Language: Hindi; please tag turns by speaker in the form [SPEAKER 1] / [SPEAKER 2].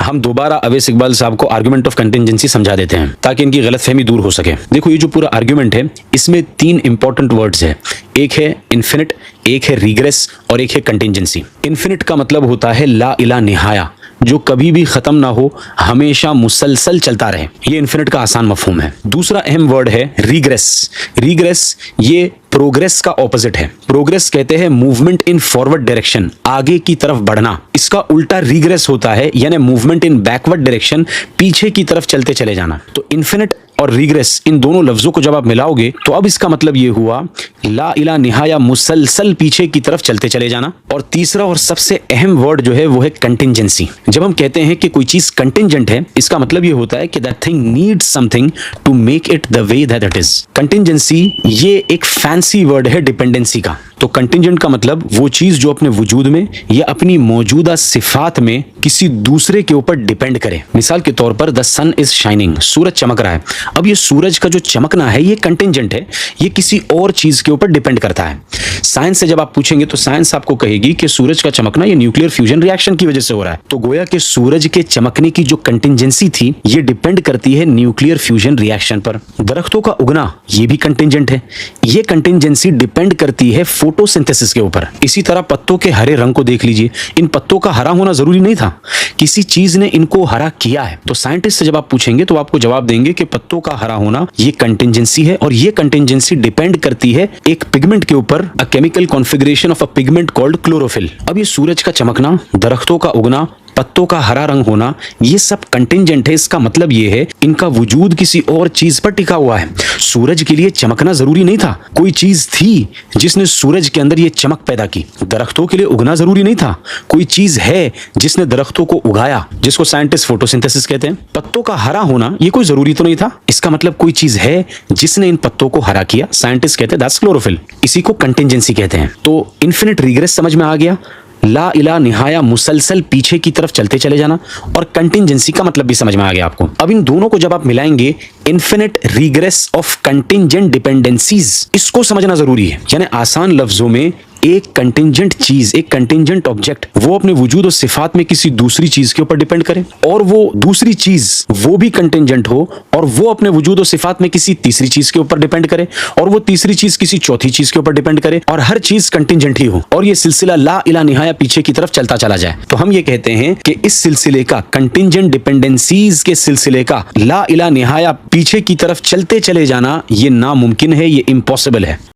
[SPEAKER 1] हम दोबारा अवैस इकबाल साहब को आर्गुमेंट ऑफ कंटिंजेंसी समझा देते हैं ताकि इनकी गलतफहमी दूर हो सके। देखो ये जो पूरा आर्गुमेंट है इसमें 3 इंपॉर्टेंट वर्ड्स है, एक है इन्फिनिट, एक है रिग्रेस और एक है कंटिंजेंसी। इन्फिनिट का मतलब होता है ला इला निहाया, जो कभी भी खत्म ना हो, हमेशा मुसलसल चलता रहे, ये इन्फिनिट का आसान मफहूम है। दूसरा अहम वर्ड है रिग्रेस। रिग्रेस ये प्रोग्रेस का ऑपोजिट है। प्रोग्रेस कहते हैं मूवमेंट इन फॉरवर्ड डायरेक्शन, आगे की तरफ बढ़ना। इसका उल्टा रिग्रेस होता है यानी मूवमेंट इन बैकवर्ड डायरेक्शन, पीछे की तरफ चलते चले जाना। तो इन्फिनिट और रिग्रेस इन दोनों लफ्जों को जब आप मिलाओगे तो अब इसका मतलब ये हुआ ला इला निहाया, मुसलसल पीछे की तरफ चलते चले जाना। और तीसरा और सबसे अहम वर्ड जो है वो है कंटिंजेंसी। जब हम कहते हैं कि कोई चीज कंटिंजेंट है, इसका मतलब ये होता है कि that thing needs something to make it the way that it is. Contingency ये एक फैंसी वर्ड है डिपेंडेंसी का। तो कंटिंजेंट का मतलब वो चीज जो अपने वजूद में या अपनी मौजूदा सिफात में किसी दूसरे के ऊपर डिपेंड करे। मिसाल के तौर पर द सन इज शाइनिंग, सूरज चमक रहा है। अब ये सूरज का जो चमकना है ये कंटिंजेंट है, ये किसी और चीज के ऊपर डिपेंड करता है। साइंस से जब आप पूछेंगे तो साइंस आपको कहेगी कि सूरज का चमकना ये न्यूक्लियर फ्यूजन रिएक्शन की वजह से हो रहा है। तो गोया कि सूरज के चमकने की जो कंटिंजेंसी थी ये डिपेंड करती है न्यूक्लियर फ्यूजन रिएक्शन पर। दरख्तों का उगना ये भी कंटिंजेंट है, ये कंटिंजेंसी डिपेंड करती है फोटोसिंथेसिस के ऊपर। इसी तरह पत्तों के हरे रंग को देख लीजिए, इन पत्तों का हरा होना जरूरी नहीं था, किसी चीज ने इनको हरा किया है। तो साइंटिस्ट से जब आप पूछेंगे तो आपको जवाब देंगे कि पत्तों का हरा होना ये कंटिंजेंसी है, और ये कंटिंजेंसी डिपेंड करती है एक पिगमेंट के ऊपर, a chemical configuration of a pigment called chlorophyll. अब ये सूरज का चमकना, दरख्तों का उगना, पत्तों का हरा रंग होना, ये सब कंटिंजेंट है। इसका मतलब ये है इनका वजूद किसी और चीज पर टिका हुआ है। सूरज के लिए चमकना जरूरी नहीं था, कोई चीज थी जिसने सूरज के अंदर ये चमक पैदा की। दरख्तों के लिए उगना जरूरी नहीं था, कोई चीज है जिसने दरख्तों को उगाया, जिसको साइंटिस्ट फोटोसिंथेसिस कहते हैं। पत्तों का हरा होना ये कोई जरूरी तो नहीं था, इसका मतलब कोई चीज है जिसने इन पत्तों को हरा किया, साइंटिस्ट कहते हैं दैट्स क्लोरोफिल। इसी को कंटिंजेंसी कहते हैं। तो इन्फिनिट रिग्रेस समझ में आ गया, ला इला निहाया मुसलसल पीछे की तरफ चलते चले जाना, और कंटिंजेंसी का मतलब भी समझ में आ गया आपको। अब इन दोनों को जब आप मिलाएंगे, infinite regress of contingent dependencies, इसको समझना जरूरी है। यानी आसान लफ्जों में एक कंटिंजेंट चीज, एक कंटिंजेंट ऑब्जेक्ट, वो अपने वजूद और सिफात में किसी दूसरी चीज के ऊपर डिपेंड करे, और वो दूसरी चीज वो भी कंटिंजेंट हो और वो अपने वजूद और सिफात में किसी तीसरी चीज के ऊपर डिपेंड करे, और वो तीसरी चीज किसी चौथी चीज के ऊपर डिपेंड करे, और हर चीज कंटिंजेंट ही हो, और ये सिलसिला ला इला निहाया पीछे की तरफ चलता चला जाए। तो हम ये कहते हैं कि इस सिलसिले का, कंटिंजेंट डिपेंडेंसीज के सिलसिले का ला इला निहाया पीछे की तरफ चलते चले जाना, ये नामुमकिन है, ये इम्पॉसिबल है।